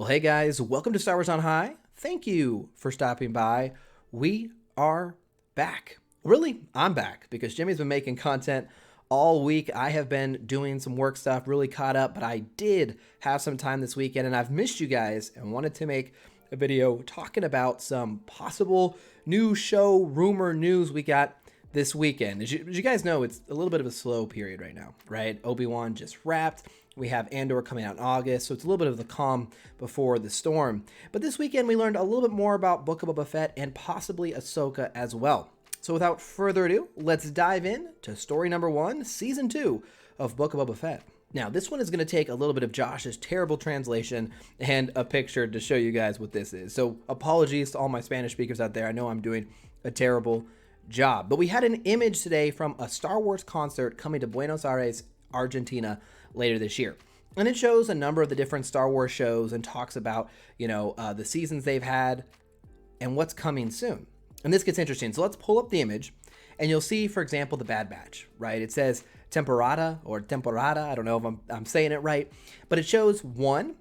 Well, hey guys, welcome to Star Wars on High. Thank you for stopping by. We are back. Really, I'm back because Jimmy's been making content all week. I have been doing some work stuff, really caught up, but I did have some time this weekend and I've missed you guys and wanted to make a video talking about some possible new show rumor news we got this weekend. As you guys know, it's a little bit of a slow period right now, right? Obi-Wan just wrapped. We have Andor coming out in August, so it's a little bit of the calm before the storm. But this weekend, we learned a little bit more about Book of Boba Fett and possibly Ahsoka as well. So without further ado, let's dive in to story number 1, season 2 of Book of Boba Fett. Now, this one is going to take a little bit of Josh's terrible translation and a picture to show you guys what this is. So apologies to all my Spanish speakers out there. I know I'm doing a terrible job. But we had an image today from a Star Wars concert coming to Buenos Aires, Argentina later this year. And it shows a number of the different Star Wars shows and talks about, the seasons they've had and what's coming soon. And this gets interesting. So let's pull up the image and you'll see, for example, the Bad Batch, right? It says temporada or temporada. I don't know if I'm saying it right, but it shows 1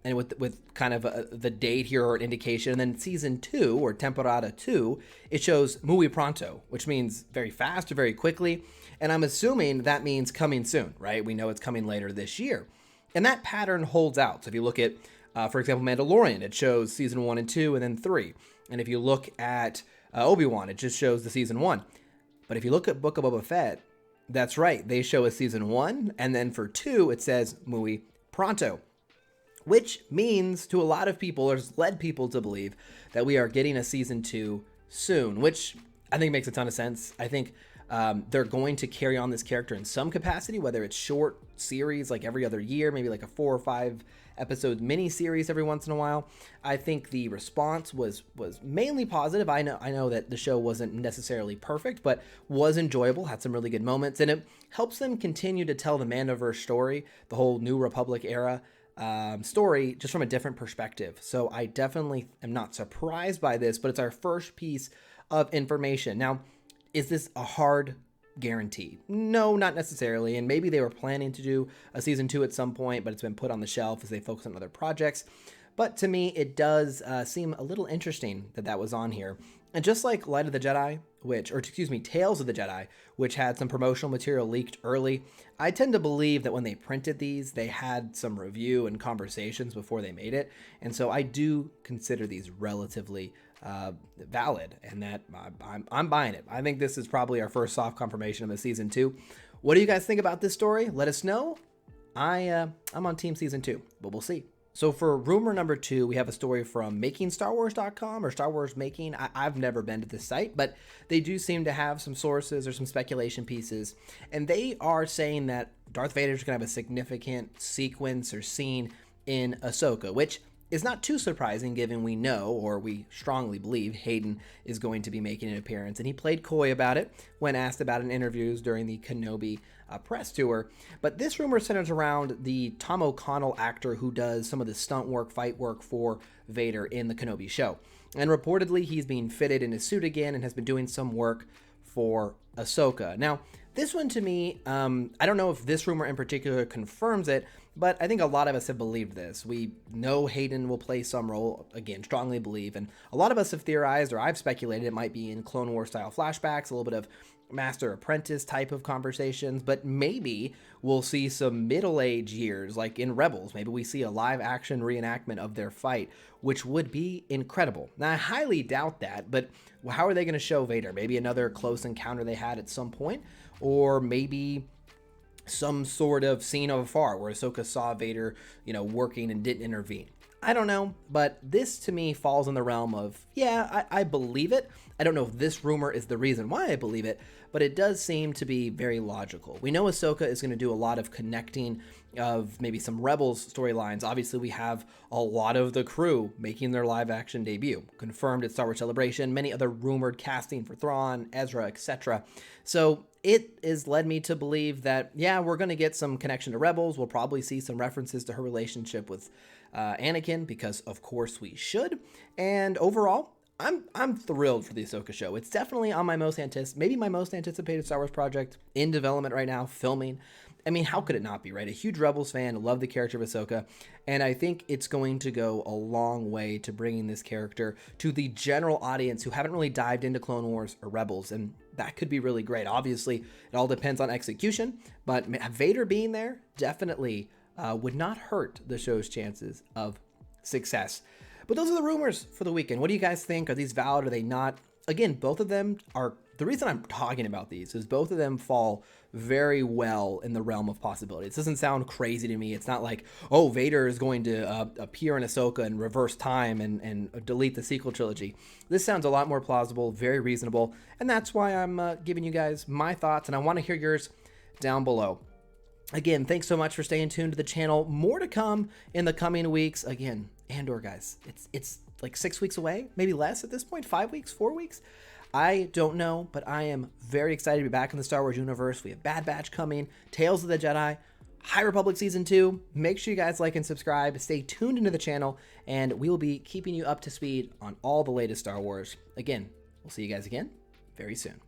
and with kind of the date here or an indication. And then season 2 or temporada 2, it shows muy pronto, which means very fast or very quickly. And I'm assuming that means coming soon, right? We know it's coming later this year. And that pattern holds out. So if you look at, for example, Mandalorian, it shows season 1 and 2 and then 3. And if you look at Obi-Wan, it just shows the season 1. But if you look at Book of Boba Fett, that's right. They show a season 1. And then for 2, it says muy pronto, which means to a lot of people, or has led people to believe that we are getting a season 2 soon, which I think makes a ton of sense. I think they're going to carry on this character in some capacity, whether it's short series like every other year, maybe like a 4 or 5 episode mini series every once in a while. I think the response was mainly positive. I know that the show wasn't necessarily perfect, but was enjoyable, had some really good moments, and it helps them continue to tell the Mandoverse story, the whole New Republic era story, just from a different perspective. So I definitely am not surprised by this, but it's our first piece of information. Now, is this a hard guarantee? No, not necessarily. And maybe they were planning to do a season 2 at some point, but it's been put on the shelf as they focus on other projects. But to me, it does seem a little interesting that was on here. And just like Light of the Jedi, Tales of the Jedi, which had some promotional material leaked early, I tend to believe that when they printed these, they had some review and conversations before they made it. And so I do consider these relatively valid, and that I'm buying it. I think this is probably our first soft confirmation of a season 2. What do you guys think about this story? Let us know. I'm on team season 2, but we'll see. So for rumor number 2, we have a story from MakingStarWars.com or Star Wars Making. I've never been to this site, but they do seem to have some sources or some speculation pieces. And they are saying that Darth Vader is going to have a significant sequence or scene in Ahsoka, which is not too surprising given we know, or we strongly believe, Hayden is going to be making an appearance. And he played coy about it when asked about it in interviews during the Kenobi press tour. But this rumor centers around the Tom O'Connell actor who does some of the stunt work, fight work for Vader in the Kenobi show. And reportedly, he's being fitted in his suit again and has been doing some work for Ahsoka. Now, this one to me, I don't know if this rumor in particular confirms it, but I think a lot of us have believed this. We know Hayden will play some role, again, strongly believe, and a lot of us have theorized, or I've speculated, it might be in Clone Wars style flashbacks, a little bit of master apprentice type of conversations, but maybe we'll see some middle-age years, like in Rebels. Maybe we see a live-action reenactment of their fight, which would be incredible. Now, I highly doubt that, but how are they going to show Vader? Maybe another close encounter they had at some point, or maybe some sort of scene of afar where Ahsoka saw Vader, working and didn't intervene. I don't know, but this to me falls in the realm of, I believe it. I don't know if this rumor is the reason why I believe it, but it does seem to be very logical. We know Ahsoka is going to do a lot of connecting of maybe some Rebels storylines. Obviously, we have a lot of the crew making their live action debut, confirmed at Star Wars Celebration, many other rumored casting for Thrawn, Ezra, etc. So it has led me to believe that, we're going to get some connection to Rebels. We'll probably see some references to her relationship with Anakin, because of course we should. And overall, I'm thrilled for the Ahsoka show. It's definitely on my most anticipated Star Wars project in development right now, filming. I mean, how could it not be, right? A huge Rebels fan, love the character of Ahsoka, and I think it's going to go a long way to bringing this character to the general audience who haven't really dived into Clone Wars or Rebels, and that could be really great. Obviously, it all depends on execution, but Vader being there definitely would not hurt the show's chances of success. But those are the rumors for the weekend. What do you guys think? Are these valid? Are they not? Again, both of them are, the reason I'm talking about these is both of them fall very well in the realm of possibility. It doesn't sound crazy to me. It's not like, oh, Vader is going to appear in Ahsoka and reverse time and delete the sequel trilogy. This sounds a lot more plausible, very reasonable, and that's why I'm giving you guys my thoughts, and I want to hear yours down below. Again, thanks so much for staying tuned to the channel. More to come in the coming weeks. Again, Andor, guys, it's like 6 weeks away, maybe less at this point, 5 weeks, 4 weeks. I don't know, but I am very excited to be back in the Star Wars universe. We have Bad Batch coming, Tales of the Jedi, High Republic Season 2. Make sure you guys like and subscribe. Stay tuned into the channel, and we will be keeping you up to speed on all the latest Star Wars. Again, we'll see you guys again very soon.